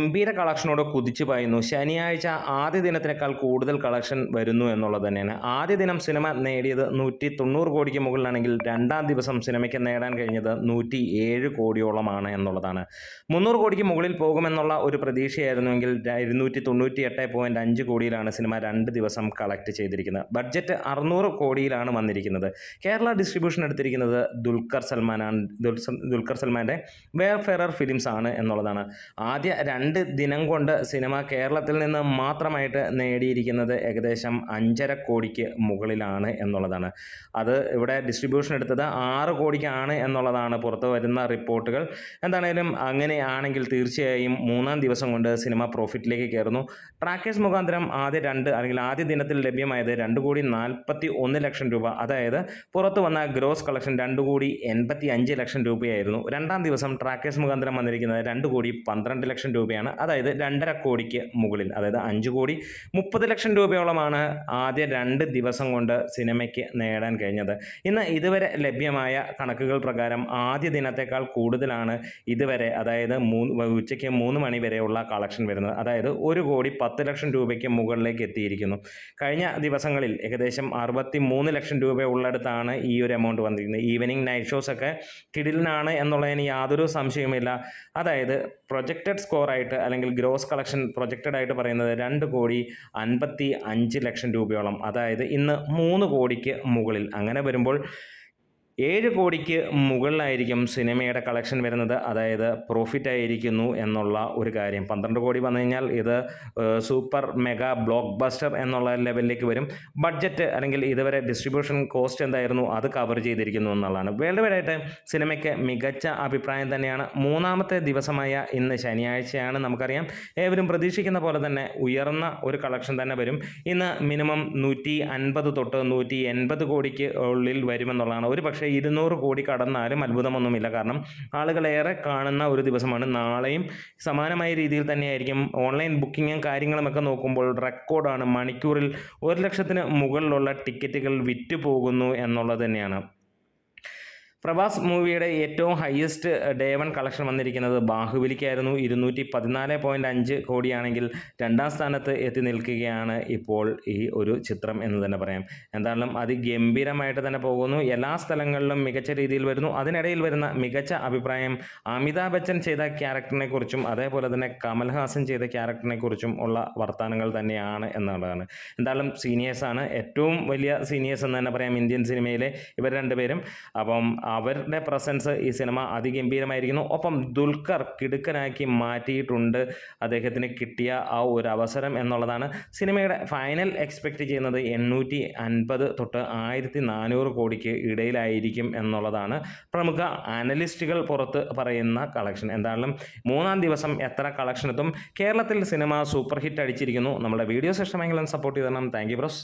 ഗംഭീര കളക്ഷനോട് കുതിച്ചു പായുന്നു. ശനിയാഴ്ച ആദ്യ ദിനത്തിനേക്കാൾ കൂടുതൽ കളക്ഷൻ വരുന്നു എന്നുള്ളത് തന്നെയാണ്. ആദ്യ ദിനം സിനിമ നേടിയത് 190 കോടിക്ക് മുകളിലാണെങ്കിൽ രണ്ടാം ദിവസം സിനിമയ്ക്ക് നേടാൻ കഴിഞ്ഞത് 107 കോടിയോളമാണ് എന്നുള്ളതാണ്. 300 കോടിക്ക് മുകളിൽ പോകുമെന്നുള്ള ഒരു പ്രതീക്ഷയായിരുന്നുവെങ്കിൽ 298.5 കോടിയിലാണ് സിനിമ 2 ദിവസം കളക്ട് ചെയ്തിരിക്കുന്നത്. ബഡ്ജറ്റ് 600 കോടിയിലാണ് വന്നിരിക്കുന്നത്. കേരള ഡിസ്ട്രിബ്യൂഷൻ എടുത്തിരിക്കുന്നത് ദുൽഖർ സൽമാൻ്റെ വെയർഫെയറർ ഫിലിംസ് ആണ് എന്നുള്ളതാണ്. ആദ്യ 2 ദിനം കൊണ്ട് സിനിമ കേരളത്തിൽ നിന്ന് മാത്രമായിട്ട് നേടിയിരിക്കുന്നത് ഏകദേശം 5.5 കോടിക്ക് മുകളിലാണ് എന്നുള്ളതാണ്. അത് ഇവിടെ ഡിസ്ട്രിബ്യൂഷൻ എടുത്തത് 6 കോടിക്കാണ് എന്നുള്ളതാണ് പുറത്തു വരുന്ന റിപ്പോർട്ടുകൾ. എന്താണേലും അങ്ങനെയാണെങ്കിൽ തീർച്ചയായും 3-ാം ദിവസം കൊണ്ട് സിനിമ പ്രോഫിറ്റിലേക്ക് കയറുന്നു. ട്രാക്കേഴ്സ് മുഖാന്തരം ആദ്യ ദിനത്തിൽ ലഭ്യമായത് 2.41 ലക്ഷം രൂപ, അതായത് പുറത്തു വന്ന ഗ്രോസ് കളക്ഷൻ 2.85 ലക്ഷം രൂപയായിരുന്നു. രണ്ടാം ദിവസം ട്രാക്കേഴ്സ് മുഖാന്തരം വന്നിരിക്കുന്നത് 2.12 ലക്ഷം രൂപയാണ്. അതായത് 2.5 കോടിക്ക് മുകളിൽ, അതായത് 5.30 ലക്ഷം രൂപയോളമാണ് ആദ്യ 2 ദിവസം കൊണ്ട് സിനിമയ്ക്ക് നേടാൻ കഴിഞ്ഞത്. ഇന്ന് ഇതുവരെ ലഭ്യമായ കണക്കുകൾ പ്രകാരം ആദ്യ ദിനത്തേക്കാൾ കൂടുതലാണ് ഇതുവരെ, അതായത് ഉച്ചയ്ക്ക് 3 മണി വരെയുള്ള കളക്ഷൻ വരുന്നത്. അതായത് 1.10 ലക്ഷം രൂപയ്ക്ക് മുകളിലേക്ക് എത്തിയിരിക്കുന്നു. കഴിഞ്ഞ ദിവസങ്ങളിൽ ഏകദേശം 63 ലക്ഷം രൂപ ഉള്ളിടത്താണ് ഈ ഒരു എമൗണ്ട് വന്നിരിക്കുന്നത്. ഈവനിങ് നൈറ്റ് ഷോസ് ഒക്കെ കിടിലനാണ് എന്നുള്ളതിന് യാതൊരു സംശയവുമില്ല. അതായത് പ്രൊജക്റ്റഡ് സ്കോറായിട്ട് അല്ലെങ്കിൽ ഗ്രോസ് കളക്ഷൻ പ്രൊജക്റ്റഡ് ആയിട്ട് പറയുന്നത് 2.55 ലക്ഷം രൂപയോളം, അതായത് ഇന്ന് 3 കോടിക്ക് മുകളിൽ. അങ്ങനെ വരുമ്പോൾ 7 കോടിക്ക് മുകളിലായിരിക്കും സിനിമയുടെ കളക്ഷൻ വരുന്നത്, അതായത് പ്രോഫിറ്റ് ആയിരിക്കുന്നു എന്നുള്ള ഒരു കാര്യം. 12 കോടി വന്നു കഴിഞ്ഞാൽ ഇത് സൂപ്പർ മെഗാ ബ്ലോക്ക് ബസ്റ്റർ എന്നുള്ള ലെവലിലേക്ക് വരും. ബഡ്ജറ്റ് അല്ലെങ്കിൽ ഇതുവരെ ഡിസ്ട്രിബ്യൂഷൻ കോസ്റ്റ് എന്തായിരുന്നു അത് കവർ ചെയ്തിരിക്കുന്നു എന്നുള്ളതാണ്. വേൾഡ് വൈഡ് ആയിട്ട് സിനിമയ്ക്ക് മികച്ച അഭിപ്രായം തന്നെയാണ്. 3-ാമത്തെ ദിവസമായ ഇന്ന് ശനിയാഴ്ചയാണ്. നമുക്കറിയാം, ഏവരും പ്രതീക്ഷിക്കുന്ന പോലെ തന്നെ ഉയർന്ന ഒരു കളക്ഷൻ തന്നെ വരും. ഇന്ന് മിനിമം 150 തൊട്ട് 180 കോടിക്ക് ഉള്ളിൽ വരുമെന്നുള്ളതാണ്. ഒരു പക്ഷേ 200 കോടി കടന്നാലും അത്ഭുതമൊന്നുമില്ല. കാരണം ആളുകളേറെ കാണുന്ന ഒരു ദിവസമാണ്. നാളെയും സമാനമായ രീതിയിൽ തന്നെയായിരിക്കും. ഓൺലൈൻ ബുക്കിങ്ങും കാര്യങ്ങളുമൊക്കെ നോക്കുമ്പോൾ റെക്കോർഡാണ്. മണിക്കൂറിൽ 1 ലക്ഷത്തിന് മുകളിലുള്ള ടിക്കറ്റുകൾ വിറ്റ് പോകുന്നു എന്നുള്ളത് തന്നെയാണ്. പ്രഭാസ് മൂവിയുടെ ഏറ്റവും ഹയസ്റ്റ് ഡേ 1 കളക്ഷൻ വന്നിരിക്കുന്നത് ബാഹുബലിക്കായിരുന്നു. 214.5 കോടിയാണെങ്കിൽ രണ്ടാം സ്ഥാനത്ത് എത്തി നിൽക്കുകയാണ് ഇപ്പോൾ ഈ ഒരു ചിത്രം എന്ന് തന്നെ പറയാം. എന്തായാലും അതിഗംഭീരമായിട്ട് തന്നെ പോകുന്നു. എല്ലാ സ്ഥലങ്ങളിലും മികച്ച രീതിയിൽ വരുന്നു. അതിനിടയിൽ വരുന്ന മികച്ച അഭിപ്രായം അമിതാഭ് ബച്ചൻ ചെയ്ത ക്യാരക്ടറിനെ കുറിച്ചും അതേപോലെ തന്നെ കമൽഹാസൻ ചെയ്ത ക്യാരക്ടറിനെ കുറിച്ചും ഉള്ള വർത്തമാനങ്ങൾ തന്നെയാണ് എന്നുള്ളതാണ്. എന്തായാലും സീനിയേഴ്സാണ്, ഏറ്റവും വലിയ സീനിയേഴ്സ് എന്ന് തന്നെ പറയാം ഇന്ത്യൻ സിനിമയിലെ ഇവർ രണ്ടുപേരും. അപ്പം അവരുടെ പ്രസൻസ് ഈ സിനിമ അതിഗംഭീരമായിരിക്കുന്നു. ഒപ്പം ദുൽഖർ കിടുക്കനാക്കി മാറ്റിയിട്ടുണ്ട് അദ്ദേഹത്തിന് കിട്ടിയ ആ ഒരു അവസരം എന്നുള്ളതാണ്. സിനിമയുടെ ഫൈനൽ എക്സ്പെക്റ്റ് ചെയ്യുന്നത് 850 തൊട്ട് 1400 കോടിക്ക് ഇടയിലായിരിക്കും എന്നുള്ളതാണ് പ്രമുഖ അനലിസ്റ്റുകൾ പുറത്ത് പറയുന്ന കളക്ഷൻ. എന്തായാലും 3-ാം ദിവസം എത്ര കളക്ഷൻ എത്തും? കേരളത്തിൽ സിനിമ സൂപ്പർ ഹിറ്റ് അടിച്ചിരിക്കുന്നു. നമ്മുടെ വീഡിയോസ് ഇഷ്ടമെങ്കിലും സപ്പോർട്ട് ചെയ്തണം. Thank you bros.